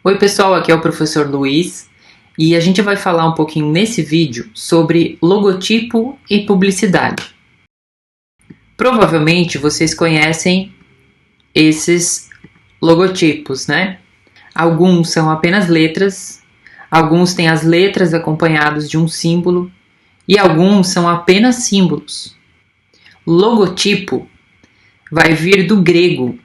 Oi pessoal, aqui é o professor Luiz e a gente vai falar um pouquinho nesse vídeo sobre logotipo e publicidade. Provavelmente vocês conhecem esses logotipos, né? Alguns são apenas letras, alguns têm as letras acompanhados de um símbolo e alguns são apenas símbolos. Logotipo vai vir do grego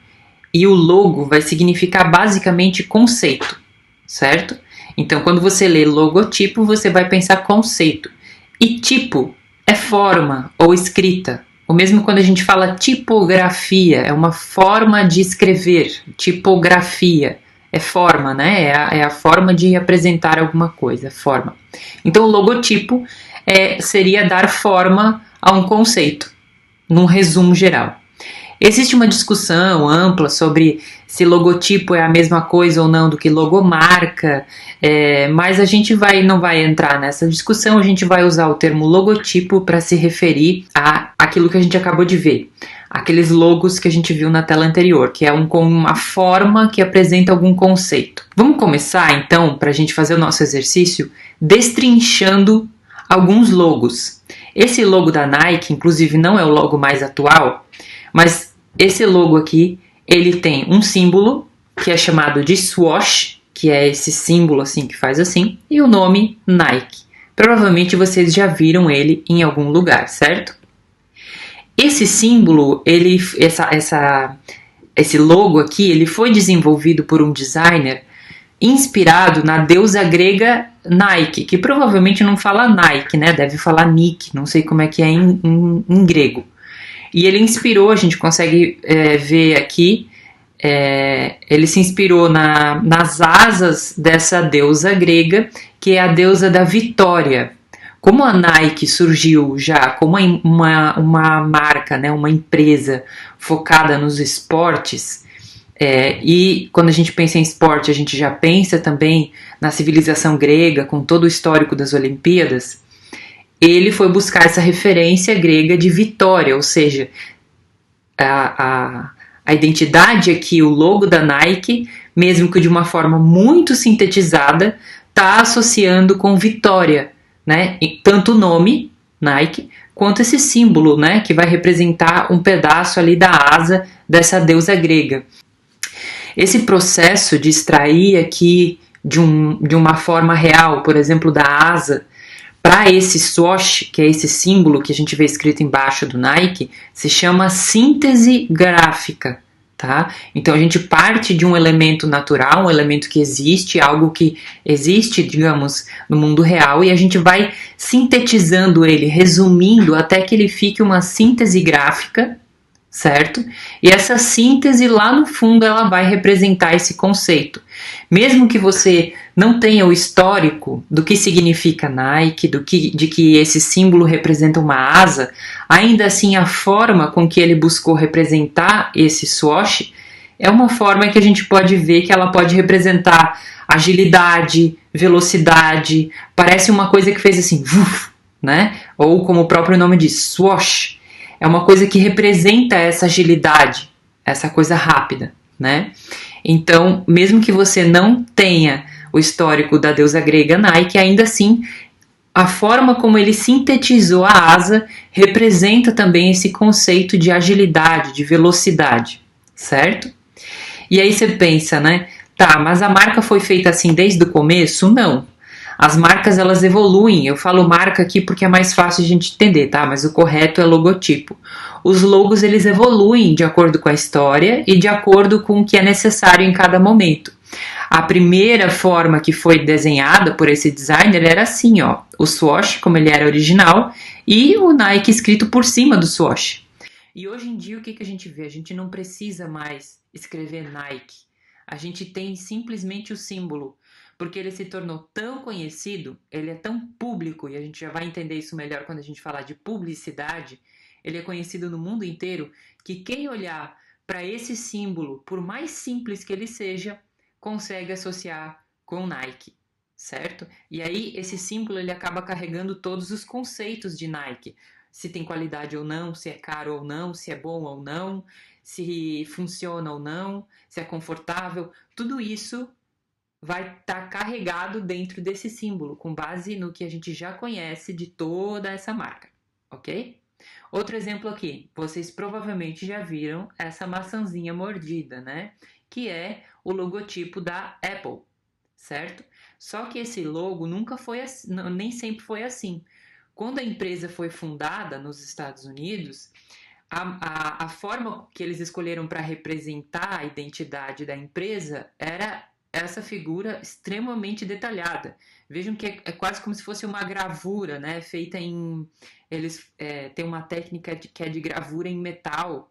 e o logo vai significar basicamente conceito, certo? Então, quando você lê logotipo, você vai pensar conceito. E tipo é forma ou escrita. O mesmo quando a gente fala tipografia, é uma forma de escrever. Tipografia é forma, né? É a forma de apresentar alguma coisa, forma. Então, o logotipo seria dar forma a um conceito, num resumo geral. Existe uma discussão ampla sobre se logotipo é a mesma coisa ou não do que logomarca, mas a gente não vai entrar nessa discussão, a gente vai usar o termo logotipo para se referir àquilo que a gente acabou de ver, aqueles logos que a gente viu na tela anterior, que é uma forma que apresenta algum conceito. Vamos começar então, para a gente fazer o nosso exercício, destrinchando alguns logos. Esse logo da Nike, inclusive, não é o logo mais atual, mas esse logo aqui, ele tem um símbolo que é chamado de swoosh, que é esse símbolo assim que faz assim, e o nome Nike. Provavelmente vocês já viram ele em algum lugar, certo? Esse símbolo, esse logo aqui, ele foi desenvolvido por um designer inspirado na deusa grega Nike, que provavelmente não fala Nike, né? Deve falar Nick, não sei como é que é em grego. E ele inspirou, a gente consegue ver aqui, ele se inspirou nas asas dessa deusa grega, que é a deusa da vitória. Como a Nike surgiu já como uma marca, né, uma empresa focada nos esportes, e quando a gente pensa em esporte, a gente já pensa também na civilização grega, com todo o histórico das Olimpíadas, ele foi buscar essa referência grega de vitória, ou seja, a identidade aqui, o logo da Nike, mesmo que de uma forma muito sintetizada, está associando com vitória, né? E tanto o nome, Nike, quanto esse símbolo, né? Que vai representar um pedaço ali da asa dessa deusa grega. Esse processo de extrair aqui de uma forma real, por exemplo, da asa, para esse swoosh, que é esse símbolo que a gente vê escrito embaixo do Nike, se chama síntese gráfica, tá? Então a gente parte de um elemento natural, um elemento que existe, algo que existe, digamos, no mundo real, e a gente vai sintetizando ele, resumindo até que ele fique uma síntese gráfica, certo? E essa síntese lá no fundo ela vai representar esse conceito. Mesmo que você não tenha o histórico do que significa Nike, de que esse símbolo representa uma asa, ainda assim a forma com que ele buscou representar esse swoosh é uma forma que a gente pode ver que ela pode representar agilidade, velocidade, parece uma coisa que fez assim, né? Ou como o próprio nome diz, swoosh. É uma coisa que representa essa agilidade, essa coisa rápida, né? Então, mesmo que você não tenha o histórico da deusa grega Nike, ainda assim, a forma como ele sintetizou a asa representa também esse conceito de agilidade, de velocidade, certo? E aí você pensa, né? Tá, mas a marca foi feita assim desde o começo? Não. As marcas, elas evoluem. Eu falo marca aqui porque é mais fácil de a gente entender, tá? Mas o correto é logotipo. Os logos, eles evoluem de acordo com a história e de acordo com o que é necessário em cada momento. A primeira forma que foi desenhada por esse designer era assim, ó. O swoosh, como ele era original, e o Nike escrito por cima do swoosh. E hoje em dia, o que a gente vê? A gente não precisa mais escrever Nike. A gente tem simplesmente o símbolo, porque ele se tornou tão conhecido, ele é tão público, e a gente já vai entender isso melhor quando a gente falar de publicidade, ele é conhecido no mundo inteiro, que quem olhar para esse símbolo, por mais simples que ele seja, consegue associar com Nike, certo? E aí esse símbolo ele acaba carregando todos os conceitos de Nike, se tem qualidade ou não, se é caro ou não, se é bom ou não, se funciona ou não, se é confortável, tudo isso vai estar carregado dentro desse símbolo, com base no que a gente já conhece de toda essa marca, ok? Outro exemplo aqui, vocês provavelmente já viram essa maçãzinha mordida, né? Que é o logotipo da Apple, certo? Só que esse logo nunca foi assim, nem sempre foi assim. Quando a empresa foi fundada nos Estados Unidos, a forma que eles escolheram para representar a identidade da empresa era essa figura extremamente detalhada. Vejam que é quase como se fosse uma gravura, né? Feita em. Eles têm uma técnica que é de gravura em metal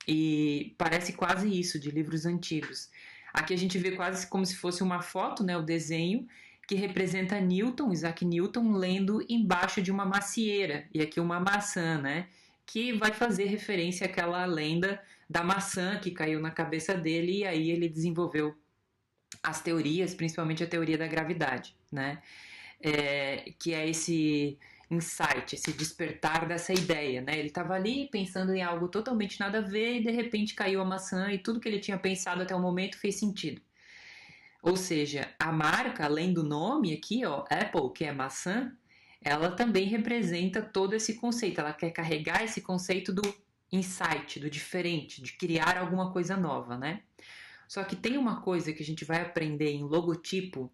e parece quase isso, de livros antigos. Aqui a gente vê quase como se fosse uma foto, né? O desenho que representa Newton, Isaac Newton, lendo embaixo de uma macieira. E aqui uma maçã, né? Que vai fazer referência àquela lenda da maçã que caiu na cabeça dele e aí ele desenvolveu as teorias, principalmente a teoria da gravidade, né? Que é esse insight, esse despertar dessa ideia, né? Ele estava ali pensando em algo totalmente nada a ver e de repente caiu a maçã e tudo que ele tinha pensado até o momento fez sentido. Ou seja, a marca, além do nome aqui, ó, Apple, que é maçã, ela também representa todo esse conceito. Ela quer carregar esse conceito do insight, do diferente, de criar alguma coisa nova, né? Só que tem uma coisa que a gente vai aprender em logotipo,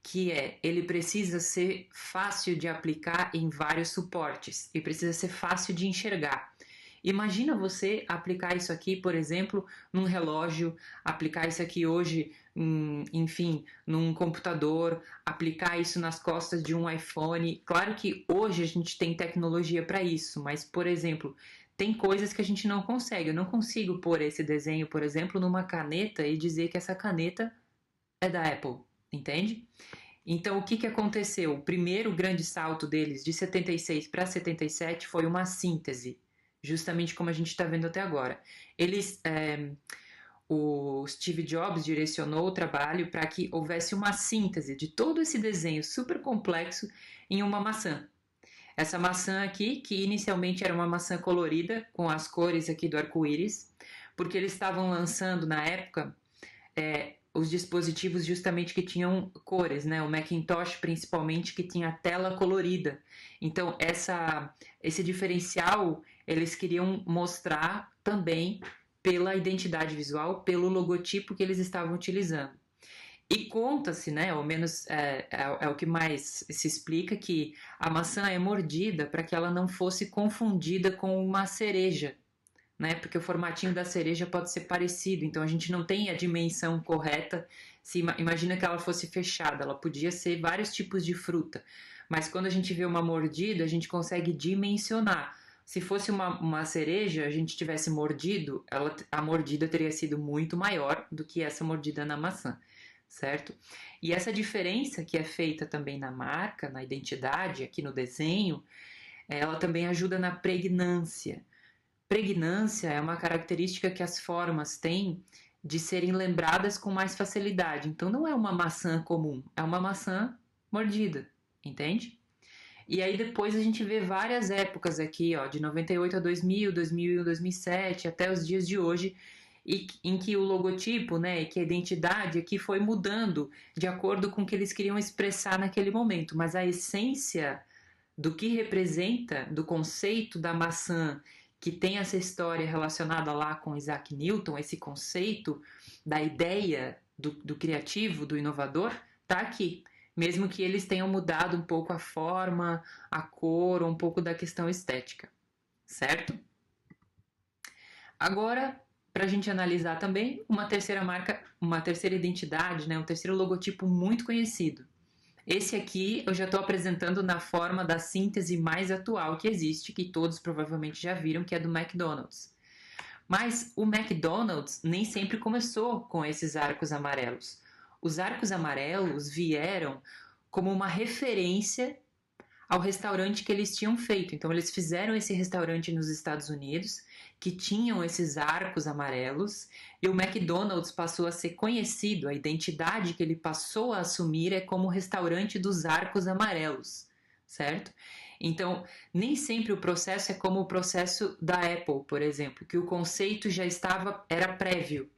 que é, ele precisa ser fácil de aplicar em vários suportes e precisa ser fácil de enxergar. Imagina você aplicar isso aqui, por exemplo, num relógio, aplicar isso aqui hoje, enfim, num computador, aplicar isso nas costas de um iPhone. Claro que hoje a gente tem tecnologia para isso, mas, por exemplo, tem coisas que a gente não consegue. Eu não consigo pôr esse desenho, por exemplo, numa caneta e dizer que essa caneta é da Apple, entende? Então, o que aconteceu? O primeiro grande salto deles, de 76 para 77, foi uma síntese, justamente como a gente está vendo até agora. O Steve Jobs direcionou o trabalho para que houvesse uma síntese de todo esse desenho super complexo em uma maçã. Essa maçã aqui, que inicialmente era uma maçã colorida, com as cores aqui do arco-íris, porque eles estavam lançando na época os dispositivos justamente que tinham cores, né? O Macintosh principalmente, que tinha tela colorida. Então esse diferencial eles queriam mostrar também pela identidade visual, pelo logotipo que eles estavam utilizando. E conta-se, né, ao menos é o que mais se explica, que a maçã é mordida para que ela não fosse confundida com uma cereja, né, porque o formatinho da cereja pode ser parecido, então a gente não tem a dimensão correta. Imagina que ela fosse fechada, ela podia ser vários tipos de fruta, mas quando a gente vê uma mordida, a gente consegue dimensionar. Se fosse uma cereja, a gente tivesse mordido, a mordida teria sido muito maior do que essa mordida na maçã, certo? E essa diferença que é feita também na marca, na identidade, aqui no desenho, ela também ajuda na pregnância. Pregnância é uma característica que as formas têm de serem lembradas com mais facilidade. Então não é uma maçã comum, é uma maçã mordida, entende? E aí depois a gente vê várias épocas aqui, ó, de 98 a 2000, 2001, 2007, até os dias de hoje, em que o logotipo, né, que a identidade aqui foi mudando de acordo com o que eles queriam expressar naquele momento, mas a essência do que representa, do conceito da maçã, que tem essa história relacionada lá com Isaac Newton, esse conceito da ideia do criativo, do inovador, tá aqui. Mesmo que eles tenham mudado um pouco a forma, a cor, um pouco da questão estética, certo? Agora, para a gente analisar também uma terceira marca, uma terceira identidade, né, um terceiro logotipo muito conhecido. Esse aqui eu já estou apresentando na forma da síntese mais atual que existe, que todos provavelmente já viram, que é do McDonald's. Mas o McDonald's nem sempre começou com esses arcos amarelos. Os arcos amarelos vieram como uma referência ao restaurante que eles tinham feito. Então eles fizeram esse restaurante nos Estados Unidos, que tinham esses arcos amarelos, e o McDonald's passou a ser conhecido, a identidade que ele passou a assumir é como o restaurante dos arcos amarelos, certo? Então, nem sempre o processo é como o processo da Apple, por exemplo, que o conceito já era prévio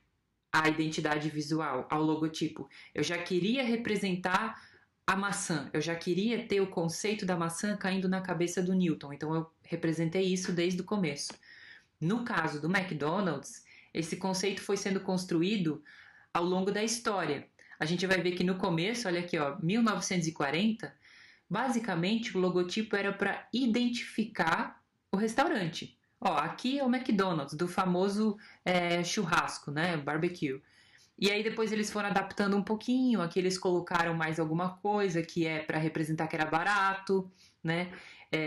à identidade visual, ao logotipo. Eu já queria representar a maçã, eu já queria ter o conceito da maçã caindo na cabeça do Newton, então eu representei isso desde o começo. No caso do McDonald's, esse conceito foi sendo construído ao longo da história. A gente vai ver que no começo, olha aqui, ó, 1940, basicamente o logotipo era para identificar o restaurante. Ó, aqui é o McDonald's, do famoso churrasco, né, barbecue. E aí depois eles foram adaptando um pouquinho, aqui eles colocaram mais alguma coisa que é para representar que era barato, né?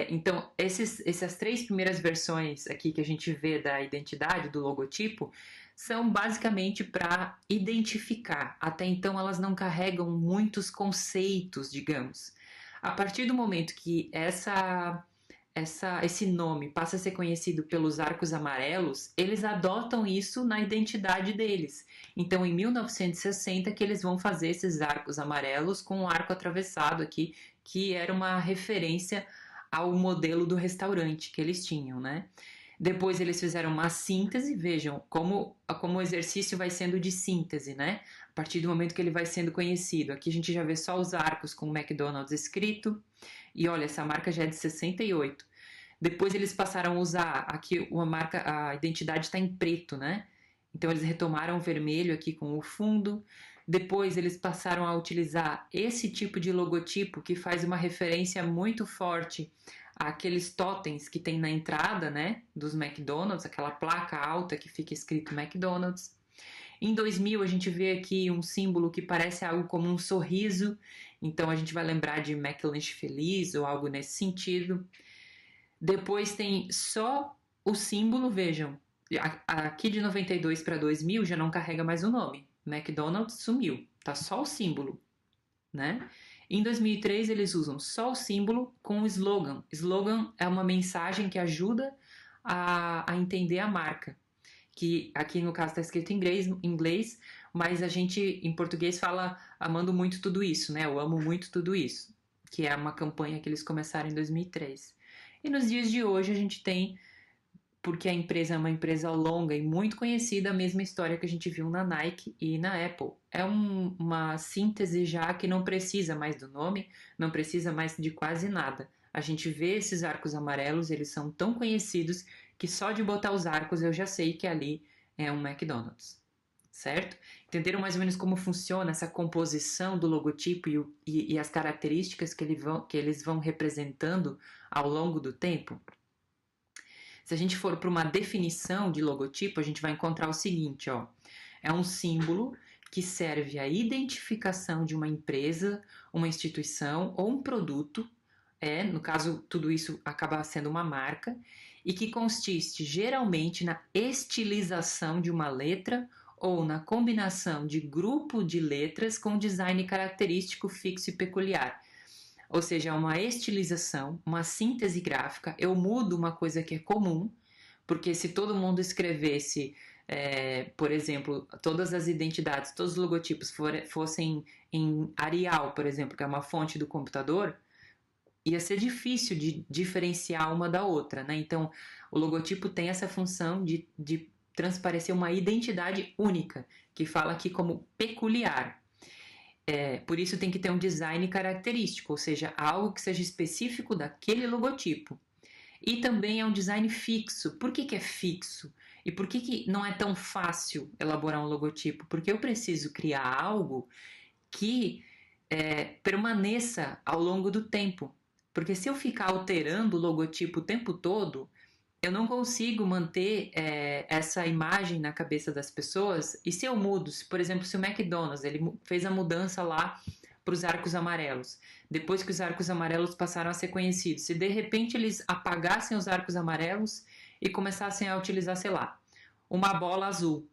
Então essas 3 primeiras versões aqui que a gente vê da identidade, do logotipo, são basicamente para identificar. Até então elas não carregam muitos conceitos, digamos. A partir do momento que esse nome passa a ser conhecido pelos arcos amarelos, eles adotam isso na identidade deles. Então, em 1960, que eles vão fazer esses arcos amarelos com um arco atravessado aqui, que era uma referência ao modelo do restaurante que eles tinham, né? Depois eles fizeram uma síntese, vejam como o exercício vai sendo de síntese, né? A partir do momento que ele vai sendo conhecido. Aqui a gente já vê só os arcos com o McDonald's escrito. E olha, essa marca já é de 68. Depois eles passaram a usar aqui a identidade está em preto, né? Então eles retomaram o vermelho aqui com o fundo. Depois eles passaram a utilizar esse tipo de logotipo que faz uma referência muito forte àqueles totens que tem na entrada, né, dos McDonald's, aquela placa alta que fica escrito McDonald's. Em 2000 a gente vê aqui um símbolo que parece algo como um sorriso, então a gente vai lembrar de McLanche feliz ou algo nesse sentido. Depois tem só o símbolo, vejam, aqui de 92 para 2000 já não carrega mais o nome. McDonald's sumiu, tá só o símbolo, né? Em 2003 eles usam só o símbolo com o slogan. Slogan é uma mensagem que ajuda a entender a marca, que aqui no caso está escrito em inglês, mas a gente em português fala amando muito tudo isso, né? Eu amo muito tudo isso, que é uma campanha que eles começaram em 2003. E nos dias de hoje a gente tem, porque a empresa é uma empresa longa e muito conhecida, a mesma história que a gente viu na Nike e na Apple. É uma síntese já que não precisa mais do nome, não precisa mais de quase nada. A gente vê esses arcos amarelos, eles são tão conhecidos que só de botar os arcos eu já sei que ali é um McDonald's, certo? Entenderam mais ou menos como funciona essa composição do logotipo e as características que eles vão representando ao longo do tempo? Se a gente for para uma definição de logotipo, a gente vai encontrar o seguinte, ó. É um símbolo que serve à identificação de uma empresa, uma instituição ou um produto, no caso, tudo isso acaba sendo uma marca, e que consiste geralmente na estilização de uma letra ou na combinação de grupo de letras com design característico fixo e peculiar. Ou seja, uma estilização, uma síntese gráfica. Eu mudo uma coisa que é comum, porque se todo mundo escrevesse, por exemplo, todas as identidades, todos os logotipos fossem em Arial, por exemplo, que é uma fonte do computador, ia ser difícil de diferenciar uma da outra, né? Então, o logotipo tem essa função de transparecer uma identidade única, que fala aqui como peculiar. Por isso tem que ter um design característico, ou seja, algo que seja específico daquele logotipo. E também é um design fixo. Por que é fixo? E por que não é tão fácil elaborar um logotipo? Porque eu preciso criar algo que permaneça ao longo do tempo. Porque se eu ficar alterando o logotipo o tempo todo, eu não consigo manter essa imagem na cabeça das pessoas. E se eu mudo, por exemplo, se o McDonald's ele fez a mudança lá para os arcos amarelos, depois que os arcos amarelos passaram a ser conhecidos, se de repente eles apagassem os arcos amarelos e começassem a utilizar, sei lá, uma bola azul,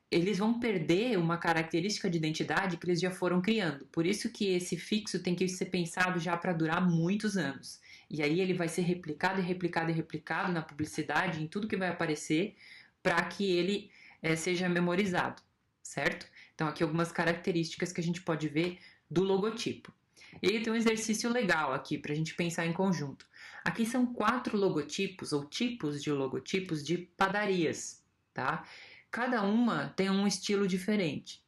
eles vão perder uma característica de identidade que eles já foram criando. Por isso que esse fixo tem que ser pensado já para durar muitos anos. E aí ele vai ser replicado e replicado e replicado na publicidade, em tudo que vai aparecer, para que ele seja memorizado, certo? Então aqui algumas características que a gente pode ver do logotipo. E aí tem um exercício legal aqui para a gente pensar em conjunto. Aqui são 4 logotipos ou tipos de logotipos de padarias, tá? Cada uma tem um estilo diferente.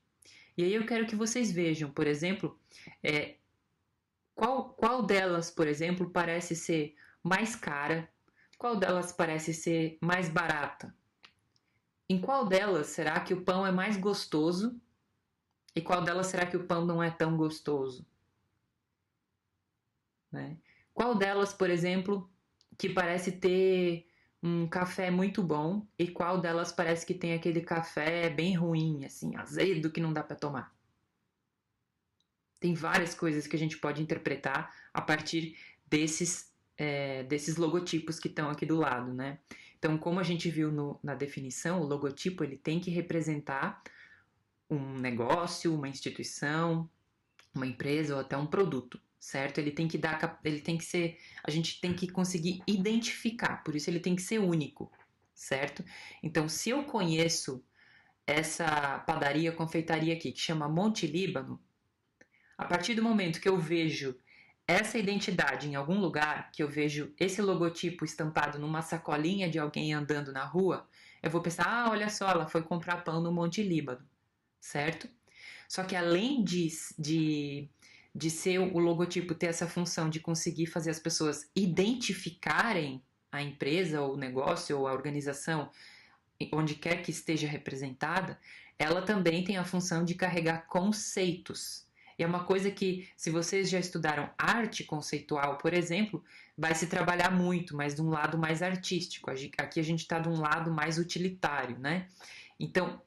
E aí eu quero que vocês vejam, por exemplo, qual delas, por exemplo, parece ser mais cara, qual delas parece ser mais barata. Em qual delas será que o pão é mais gostoso e qual delas será que o pão não é tão gostoso? Né? Qual delas, por exemplo, que parece ter um café muito bom e qual delas parece que tem aquele café bem ruim, assim, azedo que não dá para tomar? Tem várias coisas que a gente pode interpretar a partir desses logotipos que estão aqui do lado, né? Então, como a gente viu na definição, o logotipo ele tem que representar um negócio, uma instituição, uma empresa ou até um produto, certo? Ele tem que ser, a gente tem que conseguir identificar, por isso ele tem que ser único, certo? Então, se eu conheço essa padaria, confeitaria aqui, que chama Monte Líbano, a partir do momento que eu vejo essa identidade em algum lugar, que eu vejo esse logotipo estampado numa sacolinha de alguém andando na rua, eu vou pensar, olha só, ela foi comprar pão no Monte Líbano, certo? Só que além de ser o logotipo ter essa função de conseguir fazer as pessoas identificarem a empresa ou o negócio ou a organização onde quer que esteja representada, ela também tem a função de carregar conceitos. E é uma coisa que, se vocês já estudaram arte conceitual, por exemplo, vai se trabalhar muito, mas de um lado mais artístico. Aqui a gente está de um lado mais utilitário, né? Então,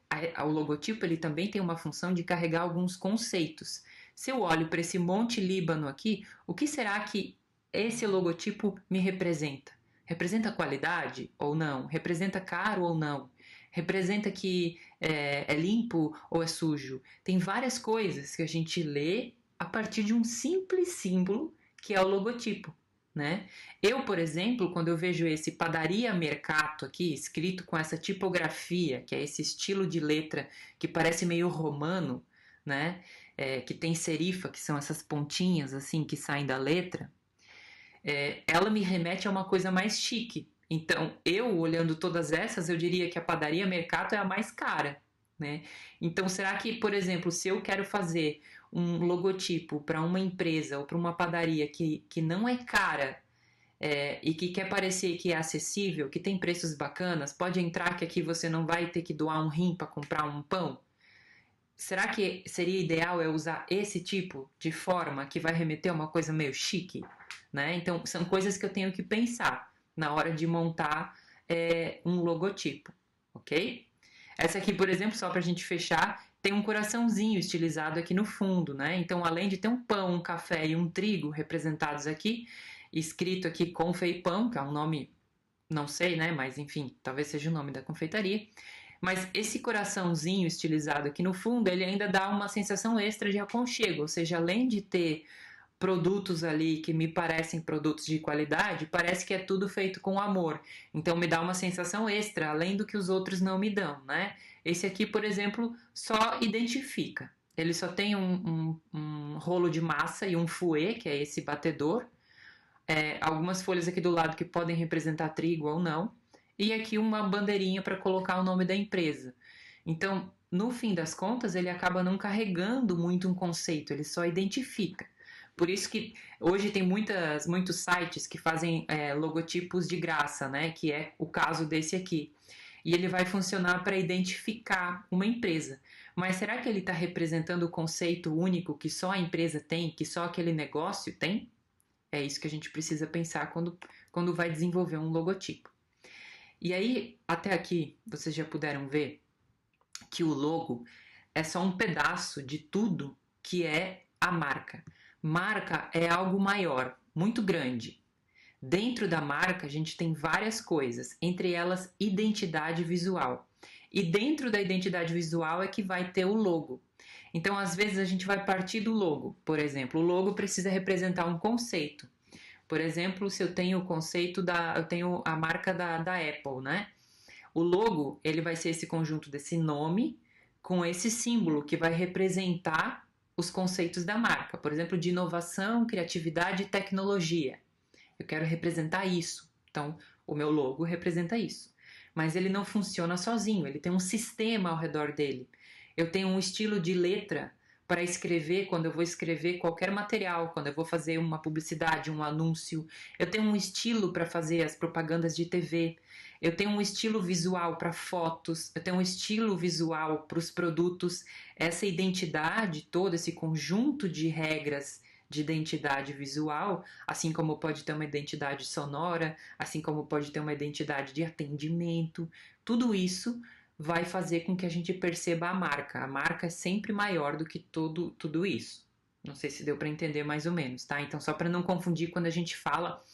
o logotipo ele também tem uma função de carregar alguns conceitos. Se eu olho para esse Monte Líbano aqui, o que será que esse logotipo me representa? Representa qualidade ou não? Representa caro ou não? Representa que é limpo ou é sujo? Tem várias coisas que a gente lê a partir de um simples símbolo que é o logotipo. Né? Eu, por exemplo, quando eu vejo esse Padaria Mercato aqui, escrito com essa tipografia, que é esse estilo de letra que parece meio romano, né? Que tem serifa, que são essas pontinhas assim que saem da letra, ela me remete a uma coisa mais chique. Então, eu olhando todas essas, eu diria que a Padaria Mercato é a mais cara. Né? Então, será que, por exemplo, se eu quero fazer um logotipo para uma empresa ou para uma padaria que não é cara e que quer parecer que é acessível, que tem preços bacanas, pode entrar que aqui você não vai ter que doar um rim para comprar um pão? Será que seria ideal eu usar esse tipo de forma que vai remeter a uma coisa meio chique? Né? Então, são coisas que eu tenho que pensar na hora de montar um logotipo, ok? Essa aqui, por exemplo, só para a gente fechar, tem um coraçãozinho estilizado aqui no fundo, né? Então, além de ter um pão, um café e um trigo representados aqui, escrito aqui Confeipão, que é um nome, não sei, né? Mas enfim, talvez seja o nome da confeitaria. Mas esse coraçãozinho estilizado aqui no fundo, ele ainda dá uma sensação extra de aconchego, ou seja, além de ter produtos ali que me parecem produtos de qualidade, parece que é tudo feito com amor. Então me dá uma sensação extra, além do que os outros não me dão, né? Esse aqui, por exemplo, só identifica. Ele só tem um rolo de massa e um fouet, que é esse batedor. Algumas folhas aqui do lado que podem representar trigo ou não. E aqui uma bandeirinha para colocar o nome da empresa. Então, no fim das contas, ele acaba não carregando muito um conceito, ele só identifica. Por isso que hoje tem muitos sites que fazem logotipos de graça, né? Que é o caso desse aqui. E ele vai funcionar para identificar uma empresa. Mas será que ele está representando o conceito único que só a empresa tem, que só aquele negócio tem? É isso que a gente precisa pensar quando vai desenvolver um logotipo. E aí, até aqui, vocês já puderam ver que o logo é só um pedaço de tudo que é a marca. Marca é algo maior, muito grande. Dentro da marca, a gente tem várias coisas, entre elas identidade visual. E dentro da identidade visual é que vai ter o logo. Então, às vezes, a gente vai partir do logo. Por exemplo, o logo precisa representar um conceito. Por exemplo, se eu tenho o conceito eu tenho a marca da Apple, né? O logo, ele vai ser esse conjunto desse nome com esse símbolo que vai representar os conceitos da marca. Por exemplo, de inovação, criatividade e tecnologia. Eu quero representar isso. Então, o meu logo representa isso. mas ele não funciona sozinho, ele tem um sistema ao redor dele. Eu tenho um estilo de letra para escrever quando eu vou escrever qualquer material, quando eu vou fazer uma publicidade, um anúncio. Eu tenho um estilo para fazer as propagandas de TV. Eu tenho um estilo visual para fotos. Eu tenho um estilo visual para os produtos. Essa identidade toda, esse conjunto de regras de identidade visual, assim como pode ter uma identidade sonora, assim como pode ter uma identidade de atendimento, tudo isso vai fazer com que a gente perceba a marca. A marca é sempre maior do que tudo isso. Não sei se deu para entender mais ou menos, tá? Então, só para não confundir quando a gente fala,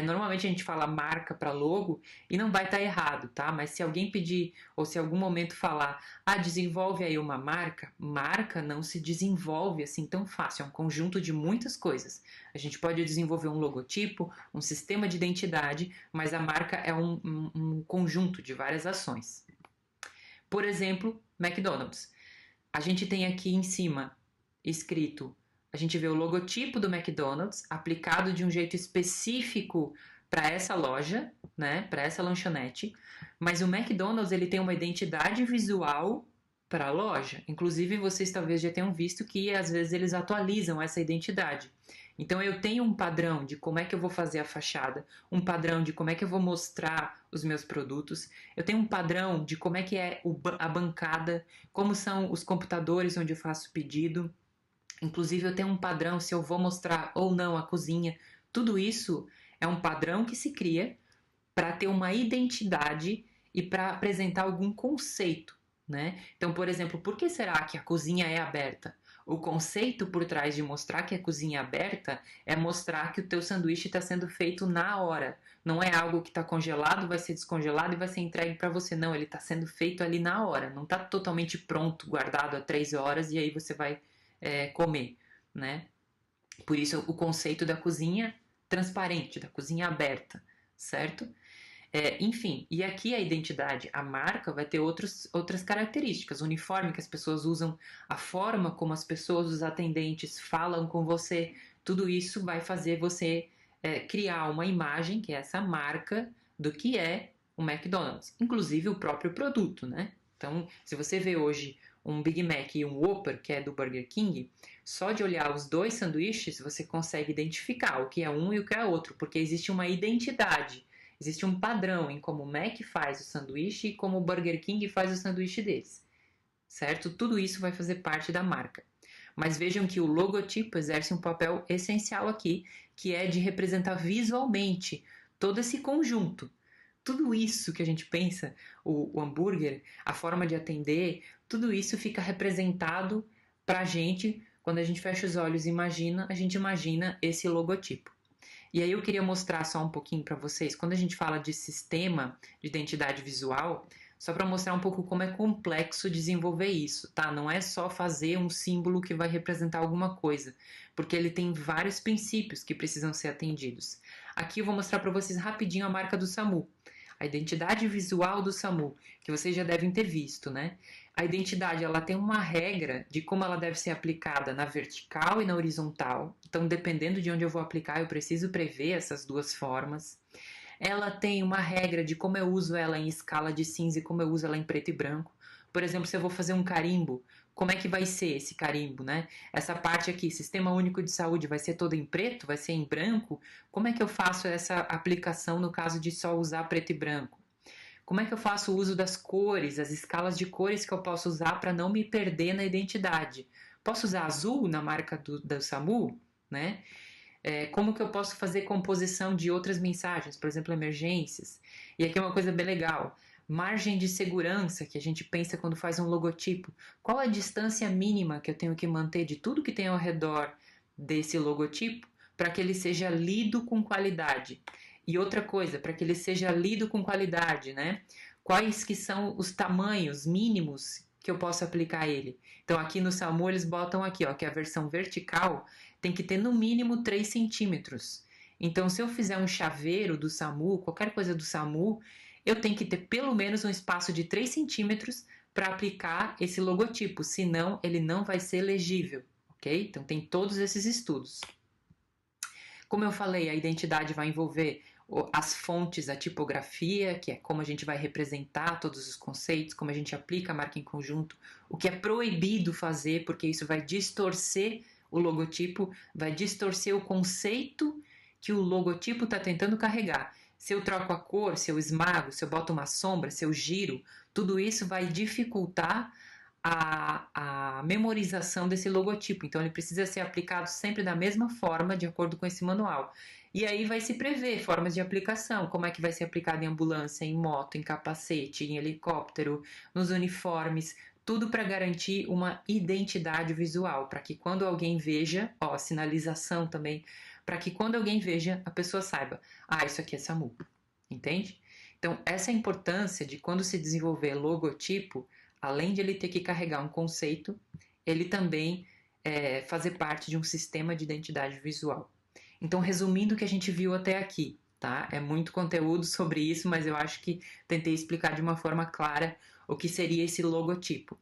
normalmente a gente fala marca para logo e não vai estar errado, tá? Mas se alguém pedir ou se em algum momento falar, desenvolve aí uma marca, marca não se desenvolve assim tão fácil, é um conjunto de muitas coisas. A gente pode desenvolver um logotipo, um sistema de identidade, mas a marca é um conjunto de várias ações. Por exemplo, McDonald's. A gente tem aqui em cima escrito, a gente vê o logotipo do McDonald's aplicado de um jeito específico para essa loja, né, para essa lanchonete, mas o McDonald's ele tem uma identidade visual para a loja. Inclusive, vocês talvez já tenham visto que às vezes eles atualizam essa identidade. Então eu tenho um padrão de como é que eu vou fazer a fachada, um padrão de como é que eu vou mostrar os meus produtos, eu tenho um padrão de como é que é a bancada, como são os computadores onde eu faço pedido, inclusive eu tenho um padrão se eu vou mostrar ou não a cozinha. Tudo isso é um padrão que se cria para ter uma identidade e para apresentar algum conceito, né? Então, por exemplo, por que será que a cozinha é aberta? O conceito por trás de mostrar que a cozinha é aberta é mostrar que o teu sanduíche está sendo feito na hora. Não é algo que está congelado, vai ser descongelado e vai ser entregue para você. Não, ele está sendo feito ali na hora. Não está totalmente pronto, guardado há 3 horas e aí você vai comer, né? Por isso o conceito da cozinha transparente, da cozinha aberta, certo? Enfim, e aqui a identidade, a marca vai ter outras características. O uniforme que as pessoas usam, a forma como as pessoas, os atendentes falam com você, tudo isso vai fazer você criar uma imagem, que é essa marca do que é o McDonald's. Inclusive o próprio produto, né? Então, se você vê hoje um Big Mac e um Whopper, que é do Burger King, só de olhar os dois sanduíches você consegue identificar o que é um e o que é outro, porque existe uma identidade. Existe um padrão em como o Mac faz o sanduíche e como o Burger King faz o sanduíche deles, certo? Tudo isso vai fazer parte da marca. Mas vejam que o logotipo exerce um papel essencial aqui, que é de representar visualmente todo esse conjunto. Tudo isso que a gente pensa, o hambúrguer, a forma de atender, tudo isso fica representado pra gente, quando a gente fecha os olhos e a gente imagina esse logotipo. E aí eu queria mostrar só um pouquinho para vocês, quando a gente fala de sistema de identidade visual, só para mostrar um pouco como é complexo desenvolver isso, tá? Não é só fazer um símbolo que vai representar alguma coisa, porque ele tem vários princípios que precisam ser atendidos. Aqui eu vou mostrar para vocês rapidinho a marca do SAMU. A identidade visual do SAMU, que vocês já devem ter visto, né? A identidade, ela tem uma regra de como ela deve ser aplicada na vertical e na horizontal. Então, dependendo de onde eu vou aplicar, eu preciso prever essas duas formas. Ela tem uma regra de como eu uso ela em escala de cinza e como eu uso ela em preto e branco. Por exemplo, se eu vou fazer um carimbo, como é que vai ser esse carimbo, né? Essa parte aqui, Sistema Único de Saúde, vai ser toda em preto? Vai ser em branco? Como é que eu faço essa aplicação no caso de só usar preto e branco? Como é que eu faço o uso das cores, as escalas de cores que eu posso usar para não me perder na identidade? Posso usar azul na marca do SAMU, né? Como que eu posso fazer composição de outras mensagens, por exemplo, emergências? E aqui é uma coisa bem legal. Margem de segurança que a gente pensa quando faz um logotipo. Qual a distância mínima que eu tenho que manter de tudo que tem ao redor desse logotipo para que ele seja lido com qualidade? E outra coisa, para que ele seja lido com qualidade, né? Quais que são os tamanhos mínimos que eu posso aplicar a ele? Então aqui no SAMU eles botam aqui, ó, que a versão vertical tem que ter no mínimo 3 centímetros. Então se eu fizer um chaveiro do SAMU, qualquer coisa do SAMU, eu tenho que ter pelo menos um espaço de 3 centímetros para aplicar esse logotipo, senão ele não vai ser legível, ok? Então tem todos esses estudos. Como eu falei, a identidade vai envolver as fontes, a tipografia, que é como a gente vai representar todos os conceitos, como a gente aplica a marca em conjunto, o que é proibido fazer, porque isso vai distorcer o logotipo, vai distorcer o conceito que o logotipo está tentando carregar. Se eu troco a cor, se eu esmago, se eu boto uma sombra, se eu giro, tudo isso vai dificultar a memorização desse logotipo. Então ele precisa ser aplicado sempre da mesma forma, de acordo com esse manual. E aí vai se prever formas de aplicação, como é que vai ser aplicado em ambulância, em moto, em capacete, em helicóptero, nos uniformes, tudo para garantir uma identidade visual, para que quando alguém veja, ó, sinalização também, para que quando alguém veja, a pessoa saiba, isso aqui é SAMU, entende? Então essa é a importância de quando se desenvolver logotipo, além de ele ter que carregar um conceito, ele também fazer parte de um sistema de identidade visual. Então, resumindo o que a gente viu até aqui, tá? É muito conteúdo sobre isso, mas eu acho que tentei explicar de uma forma clara o que seria esse logotipo.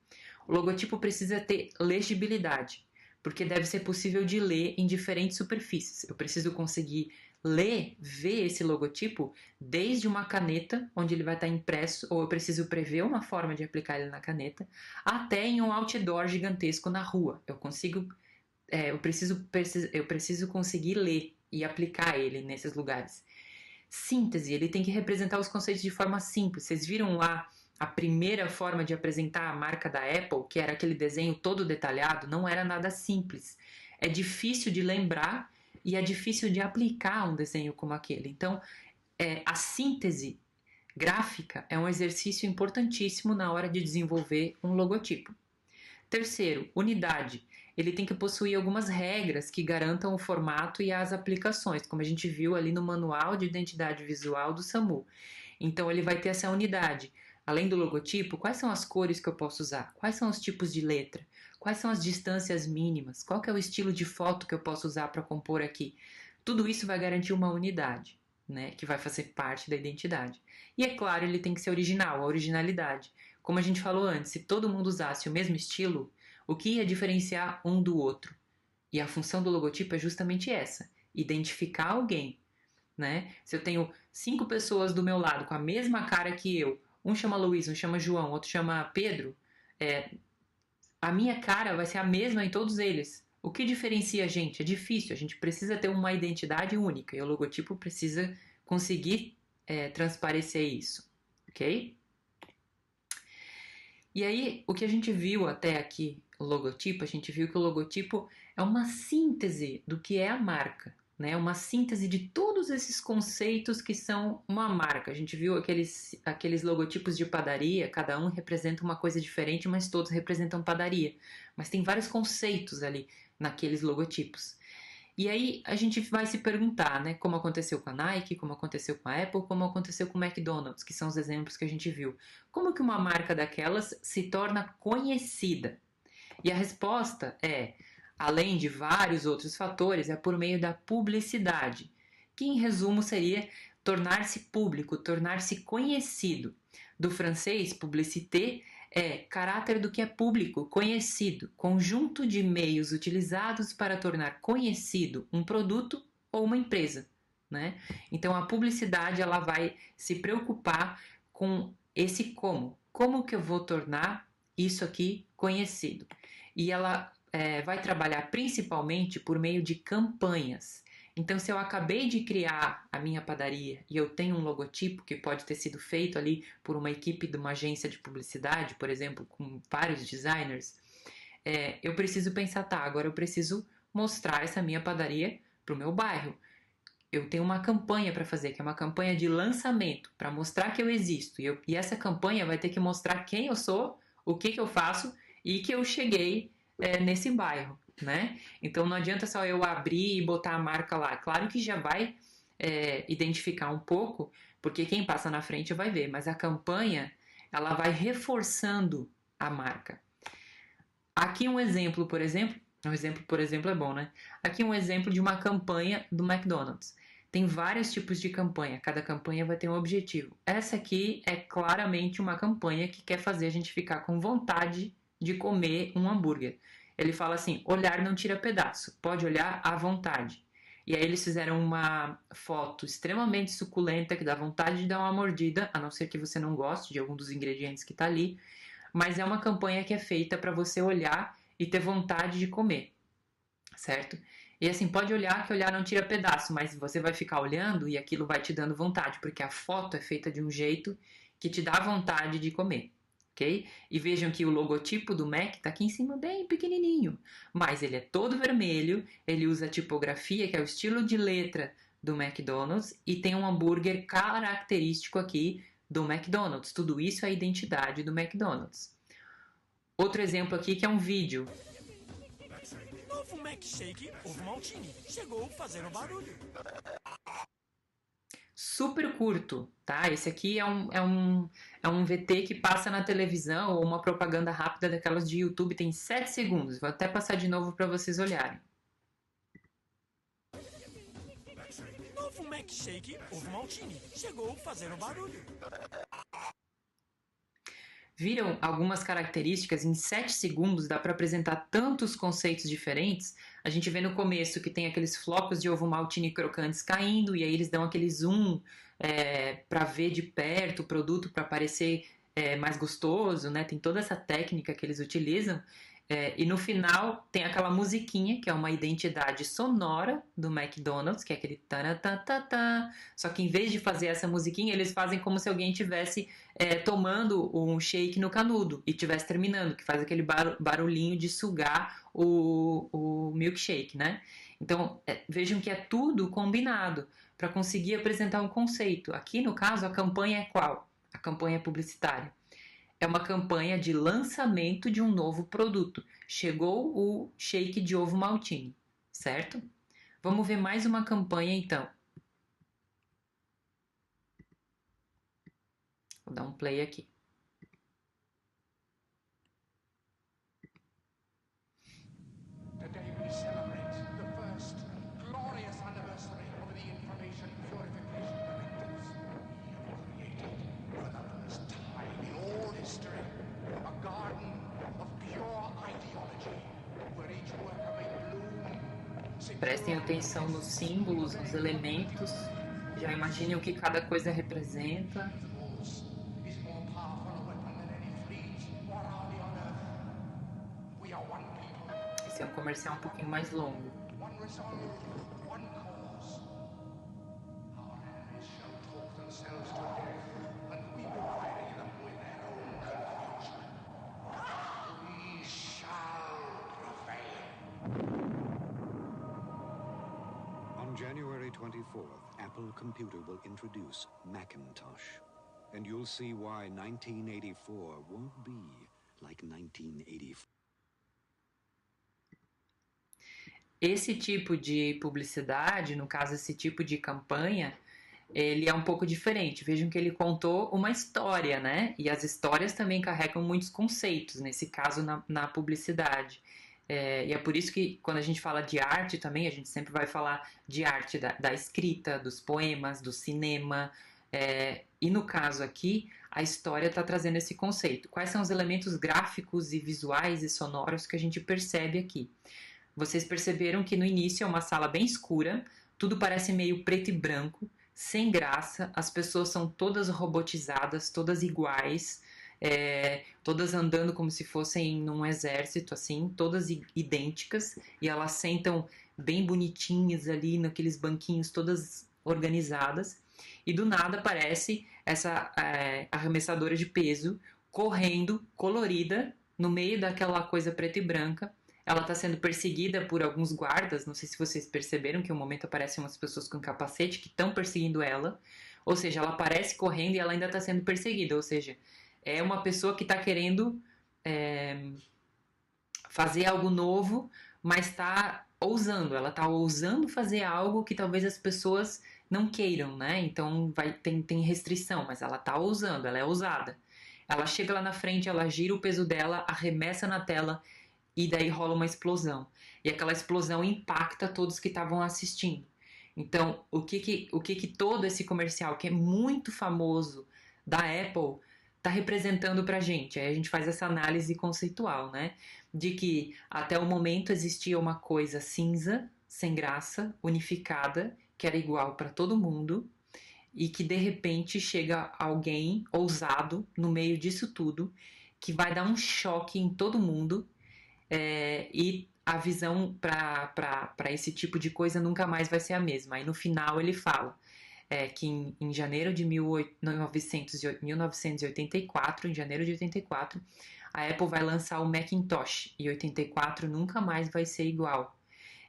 O logotipo precisa ter legibilidade, porque deve ser possível de ler em diferentes superfícies. Eu preciso conseguir ver esse logotipo desde uma caneta, onde ele vai estar impresso, ou eu preciso prever uma forma de aplicar ele na caneta, até em um outdoor gigantesco na rua. Eu preciso conseguir ler e aplicar ele nesses lugares. Síntese, ele tem que representar os conceitos de forma simples. Vocês viram lá a primeira forma de apresentar a marca da Apple, que era aquele desenho todo detalhado? Não era nada simples. É difícil de lembrar e é difícil de aplicar um desenho como aquele. Então, a síntese gráfica é um exercício importantíssimo na hora de desenvolver um logotipo. Terceiro, unidade. Ele tem que possuir algumas regras que garantam o formato e as aplicações, como a gente viu ali no Manual de Identidade Visual do SAMU. Então ele vai ter essa unidade. Além do logotipo, quais são as cores que eu posso usar? Quais são os tipos de letra? Quais são as distâncias mínimas? Qual que é o estilo de foto que eu posso usar para compor aqui? Tudo isso vai garantir uma unidade, né, que vai fazer parte da identidade. E é claro, ele tem que ser original, a originalidade. Como a gente falou antes, se todo mundo usasse o mesmo estilo, o que ia diferenciar um do outro? E a função do logotipo é justamente essa, identificar alguém, né? Se eu tenho 5 pessoas do meu lado com a mesma cara que eu, um chama Luiz, um chama João, outro chama Pedro, a minha cara vai ser a mesma em todos eles. O que diferencia a gente? É difícil, a gente precisa ter uma identidade única e o logotipo precisa conseguir transparecer isso, ok? E aí, o que a gente viu até aqui, o logotipo, a gente viu que o logotipo é uma síntese do que é a marca, né? Uma síntese de todos esses conceitos que são uma marca. A gente viu aqueles logotipos de padaria, cada um representa uma coisa diferente, mas todos representam padaria. Mas tem vários conceitos ali naqueles logotipos. E aí a gente vai se perguntar, né, como aconteceu com a Nike, como aconteceu com a Apple, como aconteceu com o McDonald's, que são os exemplos que a gente viu. Como que uma marca daquelas se torna conhecida? E a resposta é, além de vários outros fatores, é por meio da publicidade, que em resumo seria tornar-se público, tornar-se conhecido. Do francês, publicité é caráter do que é público, conhecido, conjunto de meios utilizados para tornar conhecido um produto ou uma empresa, né? Então a publicidade ela vai se preocupar com esse como que eu vou tornar isso aqui conhecido. E ela vai trabalhar principalmente por meio de campanhas. Então, se eu acabei de criar a minha padaria e eu tenho um logotipo que pode ter sido feito ali por uma equipe de uma agência de publicidade, por exemplo, com vários designers, eu preciso pensar, agora eu preciso mostrar essa minha padaria para o meu bairro. Eu tenho uma campanha para fazer, que é uma campanha de lançamento, para mostrar que eu existo. E essa campanha vai ter que mostrar quem eu sou, o que eu faço e que eu cheguei nesse bairro, né? Então não adianta só eu abrir e botar a marca lá. Claro que já vai identificar um pouco, porque quem passa na frente vai ver, mas a campanha ela vai reforçando a marca. Aqui um exemplo, por exemplo é bom, né? Aqui um exemplo de uma campanha do McDonald's. Tem vários tipos de campanha, cada campanha vai ter um objetivo. Essa aqui é claramente uma campanha que quer fazer a gente ficar com vontade de comer um hambúrguer. Ele fala assim, olhar não tira pedaço, pode olhar à vontade. E aí eles fizeram uma foto extremamente suculenta que dá vontade de dar uma mordida, a não ser que você não goste de algum dos ingredientes que tá ali. Mas é uma campanha que é feita para você olhar e ter vontade de comer, certo? E assim, pode olhar que olhar não tira pedaço, mas você vai ficar olhando e aquilo vai te dando vontade, porque a foto é feita de um jeito que te dá vontade de comer. Ok? E vejam que o logotipo do Mac está aqui em cima bem pequenininho, mas ele é todo vermelho, ele usa a tipografia, que é o estilo de letra do McDonald's, e tem um hambúrguer característico aqui do McDonald's. Tudo isso é a identidade do McDonald's. Outro exemplo aqui que é um vídeo. Novo Milkshake Ovo Maltine chegou fazendo barulho. Super curto, tá? Esse aqui é um VT que passa na televisão ou uma propaganda rápida daquelas de YouTube, tem 7 segundos. Vou até passar de novo para vocês olharem. Novo Milkshake Ovo Maltine chegou fazendo barulho. Viram algumas características? Em 7 segundos dá para apresentar tantos conceitos diferentes. A gente vê no começo que tem aqueles flocos de ovo maltine crocantes caindo, e aí eles dão aquele zoom para ver de perto o produto para parecer mais gostoso, né? Tem toda essa técnica que eles utilizam. E no final tem aquela musiquinha que é uma identidade sonora do McDonald's, que é aquele taratatata. Só que em vez de fazer essa musiquinha, eles fazem como se alguém estivesse tomando um shake no canudo e estivesse terminando, que faz aquele barulhinho de sugar o milkshake, né? Então vejam que é tudo combinado para conseguir apresentar um conceito. Aqui no caso a campanha é qual? A campanha publicitária. É uma campanha de lançamento de um novo produto. Chegou o shake de ovo maltine, certo? Vamos ver mais uma campanha então. Vou dar um play aqui. Today we celebrate the first glorious anniversary of the information purification directives. We have created for the first time in all history a garden of pure ideology where each worker may bloom. Prestem atenção nos símbolos, nos elementos. Já imaginem o que cada coisa representa. Is more powerful a weapon than any fleet or army on earth. We are one people. Esse é um comercial um pouquinho mais longo. One resolve, one cause. Our enemies shall talk themselves to death, and we will bury them with their own confusion. We shall prevail. On January 24th, Apple Computer will introduce Macintosh. And you'll see why 1984 won't be like 1984. Esse tipo de publicidade, no caso esse tipo de campanha, ele é um pouco diferente. Vejam que ele contou uma história, né? E as histórias também carregam muitos conceitos, nesse caso na publicidade. E é por isso que quando a gente fala de arte também, a gente sempre vai falar de arte da escrita, dos poemas, do cinema. E no caso aqui, a história está trazendo esse conceito. Quais são os elementos gráficos e visuais e sonoros que a gente percebe aqui? Vocês perceberam que no início é uma sala bem escura, tudo parece meio preto e branco, sem graça, as pessoas são todas robotizadas, todas iguais, todas andando como se fossem num exército, assim, todas idênticas, e elas sentam bem bonitinhas ali naqueles banquinhos, todas organizadas, e do nada aparece essa arremessadora de peso correndo, colorida, no meio daquela coisa preta e branca. Ela está sendo perseguida por alguns guardas. Não sei se vocês perceberam que em um momento aparecem umas pessoas com capacete que estão perseguindo ela. Ou seja, ela aparece correndo e ela ainda está sendo perseguida. Ou seja, é uma pessoa que está querendo fazer algo novo, mas está ousando. Ela está ousando fazer algo que talvez as pessoas não queiram, né? Então tem restrição, mas ela está ousando, ela é ousada. Ela chega lá na frente, ela gira o peso dela, arremessa na tela, e daí rola uma explosão. E aquela explosão impacta todos que estavam assistindo. Então, o que todo esse comercial, que é muito famoso, da Apple, está representando pra gente? Aí a gente faz essa análise conceitual, né? De que até o momento existia uma coisa cinza, sem graça, unificada, que era igual para todo mundo, e que de repente chega alguém ousado no meio disso tudo, que vai dar um choque em todo mundo, e a visão para esse tipo de coisa nunca mais vai ser a mesma. Aí no final ele fala que em janeiro de 1984, em janeiro de 84, a Apple vai lançar o Macintosh, e 84 nunca mais vai ser igual.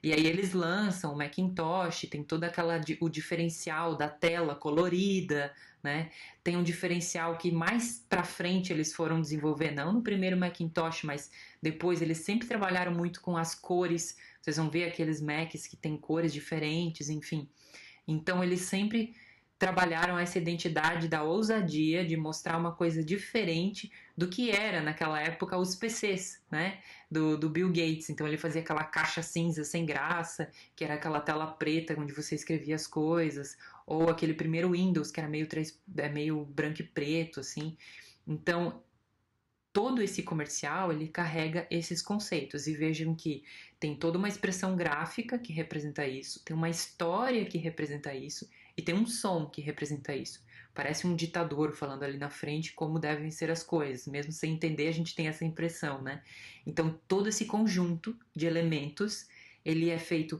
E aí eles lançam o Macintosh, tem toda o diferencial da tela colorida, né? Tem um diferencial que mais pra frente eles foram desenvolver, não no primeiro Macintosh, mas depois eles sempre trabalharam muito com as cores. Vocês vão ver aqueles Macs que tem cores diferentes, enfim. Então eles sempre trabalharam essa identidade da ousadia de mostrar uma coisa diferente do que era naquela época os PCs, né, do Bill Gates. Então ele fazia aquela caixa cinza sem graça, que era aquela tela preta onde você escrevia as coisas, ou aquele primeiro Windows que era meio branco e preto, assim. Então todo esse comercial, ele carrega esses conceitos, e vejam que tem toda uma expressão gráfica que representa isso, tem uma história que representa isso, e tem um som que representa isso. Parece um ditador falando ali na frente como devem ser as coisas, mesmo sem entender a gente tem essa impressão, né? Então todo esse conjunto de elementos, ele é feita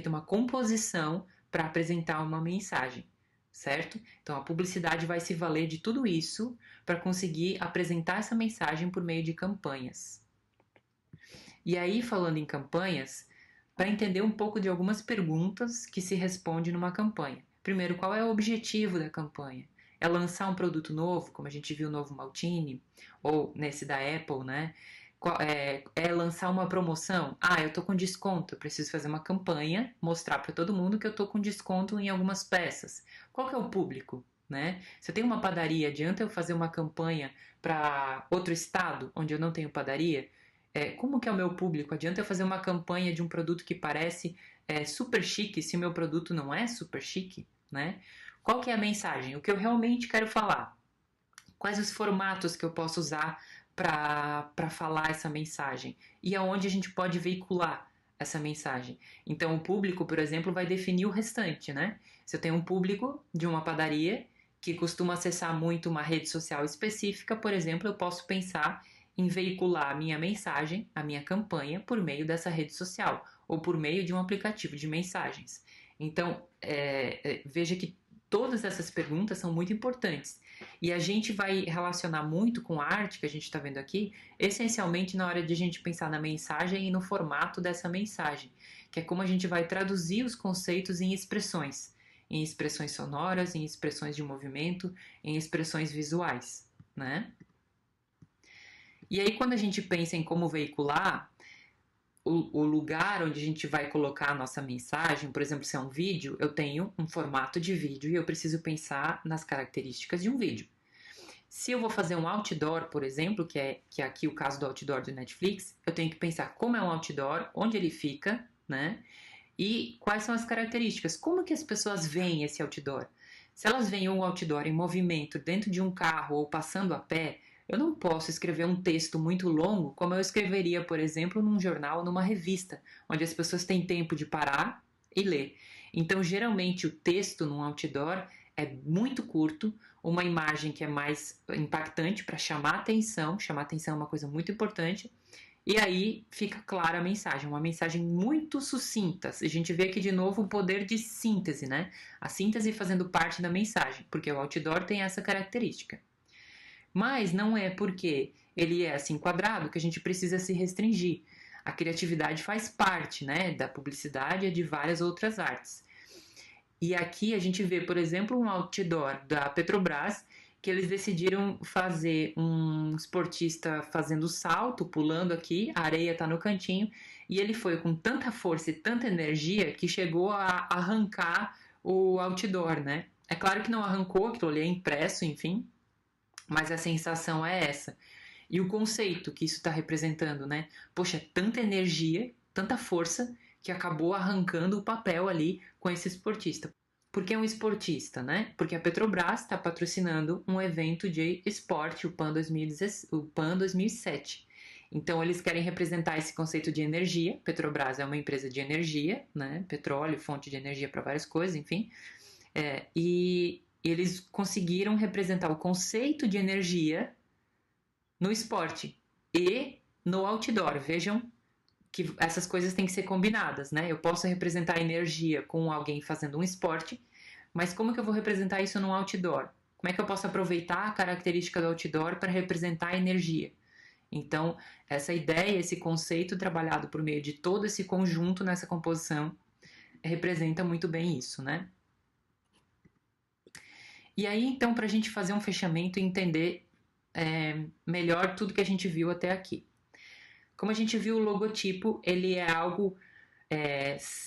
uma composição para apresentar uma mensagem. Certo? Então a publicidade vai se valer de tudo isso para conseguir apresentar essa mensagem por meio de campanhas. E aí, falando em campanhas, para entender um pouco de algumas perguntas que se responde numa campanha. Primeiro, qual é o objetivo da campanha? É lançar um produto novo, como a gente viu o novo Maltini, ou nesse da Apple, né? É lançar uma promoção? Eu tô com desconto, eu preciso fazer uma campanha, mostrar para todo mundo que eu tô com desconto em algumas peças. Qual que é o público, né? Se eu tenho uma padaria, adianta eu fazer uma campanha para outro estado onde eu não tenho padaria? Como que é o meu público? Adianta eu fazer uma campanha de um produto que parece super chique se o meu produto não é super chique, né? Qual que é a mensagem? O que eu realmente quero falar? Quais os formatos que eu posso usar para falar essa mensagem? E aonde a gente pode veicular essa mensagem? Então o público, por exemplo, vai definir o restante, né? Se eu tenho um público de uma padaria que costuma acessar muito uma rede social específica, por exemplo, eu posso pensar em veicular a minha mensagem, a minha campanha, por meio dessa rede social, ou por meio de um aplicativo de mensagens. Então, veja que todas essas perguntas são muito importantes. E a gente vai relacionar muito com a arte que a gente está vendo aqui, essencialmente na hora de a gente pensar na mensagem e no formato dessa mensagem, que é como a gente vai traduzir os conceitos em expressões sonoras, em expressões de movimento, em expressões visuais, né? E aí quando a gente pensa em como veicular, o lugar onde a gente vai colocar a nossa mensagem, por exemplo, se é um vídeo, eu tenho um formato de vídeo e eu preciso pensar nas características de um vídeo. Se eu vou fazer um outdoor, por exemplo, que é aqui o caso do outdoor do Netflix, eu tenho que pensar como é um outdoor, onde ele fica, né? E quais são as características, como que as pessoas veem esse outdoor. Se elas veem um outdoor em movimento dentro de um carro ou passando a pé, eu não posso escrever um texto muito longo como eu escreveria, por exemplo, num jornal ou numa revista, onde as pessoas têm tempo de parar e ler. Então, geralmente, o texto num outdoor é muito curto, uma imagem que é mais impactante para chamar atenção é uma coisa muito importante, e aí fica clara a mensagem, uma mensagem muito sucinta. A gente vê aqui de novo o poder de síntese, né? A síntese fazendo parte da mensagem, porque o outdoor tem essa característica. Mas não é porque ele é assim quadrado que a gente precisa se restringir. A criatividade faz parte, né, da publicidade e de várias outras artes. E aqui a gente vê, por exemplo, um outdoor da Petrobras, que eles decidiram fazer um esportista fazendo salto, pulando aqui, a areia está no cantinho, e ele foi com tanta força e tanta energia que chegou a arrancar o outdoor, né? É claro que não arrancou, aquilo ali é impresso, enfim, mas a sensação é essa. E o conceito que isso está representando, né? Poxa, tanta energia, tanta força, que acabou arrancando o papel ali com esse esportista. Por que um esportista, né? Porque a Petrobras está patrocinando um evento de esporte, o PAN 2007. Então eles querem representar esse conceito de energia. Petrobras é uma empresa de energia, né? Petróleo, fonte de energia para várias coisas, enfim. E eles conseguiram representar o conceito de energia no esporte e no outdoor. Vejam que essas coisas têm que ser combinadas, né? Eu posso representar a energia com alguém fazendo um esporte, mas como que eu vou representar isso no outdoor? Como é que eu posso aproveitar a característica do outdoor para representar a energia? Então, essa ideia, esse conceito trabalhado por meio de todo esse conjunto nessa composição representa muito bem isso, né? E aí, então, para a gente fazer um fechamento e entender melhor tudo que a gente viu até aqui. Como a gente viu, o logotipo, ele é algo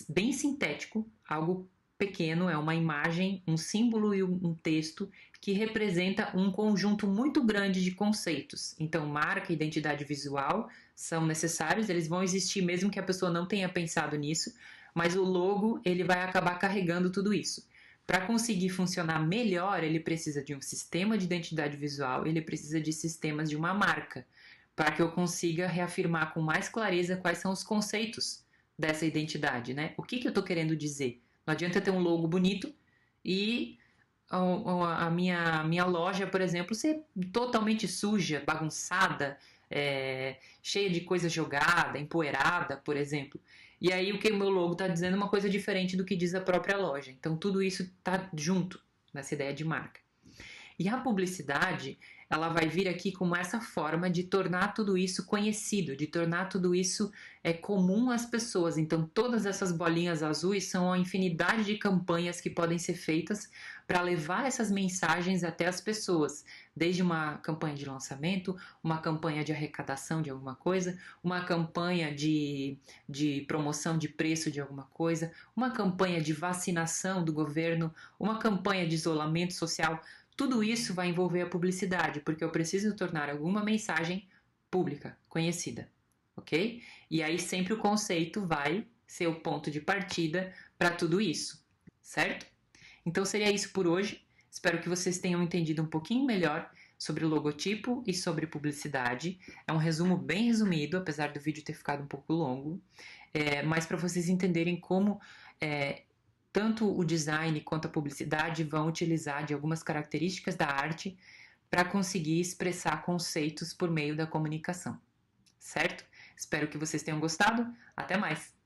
bem sintético, algo pequeno, é uma imagem, um símbolo e um texto que representa um conjunto muito grande de conceitos. Então, marca e identidade visual são necessários, eles vão existir mesmo que a pessoa não tenha pensado nisso, mas o logo ele vai acabar carregando tudo isso. Para conseguir funcionar melhor, ele precisa de um sistema de identidade visual, ele precisa de sistemas de uma marca, para que eu consiga reafirmar com mais clareza quais são os conceitos dessa identidade, né? O que eu estou querendo dizer? Não adianta ter um logo bonito e a minha loja, por exemplo, ser totalmente suja, bagunçada, cheia de coisa jogada, empoeirada, por exemplo. E aí o que o meu logo está dizendo é uma coisa diferente do que diz a própria loja. Então tudo isso está junto nessa ideia de marca. E a publicidade, ela vai vir aqui como essa forma de tornar tudo isso conhecido, de tornar tudo isso comum às pessoas. Então todas essas bolinhas azuis são a infinidade de campanhas que podem ser feitas para levar essas mensagens até as pessoas. Desde uma campanha de lançamento, uma campanha de arrecadação de alguma coisa, uma campanha de promoção de preço de alguma coisa, uma campanha de vacinação do governo, uma campanha de isolamento social. Tudo isso vai envolver a publicidade, porque eu preciso tornar alguma mensagem pública, conhecida, ok? E aí sempre o conceito vai ser o ponto de partida para tudo isso, certo? Então seria isso por hoje. Espero que vocês tenham entendido um pouquinho melhor sobre logotipo e sobre publicidade. É um resumo bem resumido, apesar do vídeo ter ficado um pouco longo, mas para vocês entenderem como tanto o design quanto a publicidade vão utilizar de algumas características da arte para conseguir expressar conceitos por meio da comunicação, certo? Espero que vocês tenham gostado. Até mais!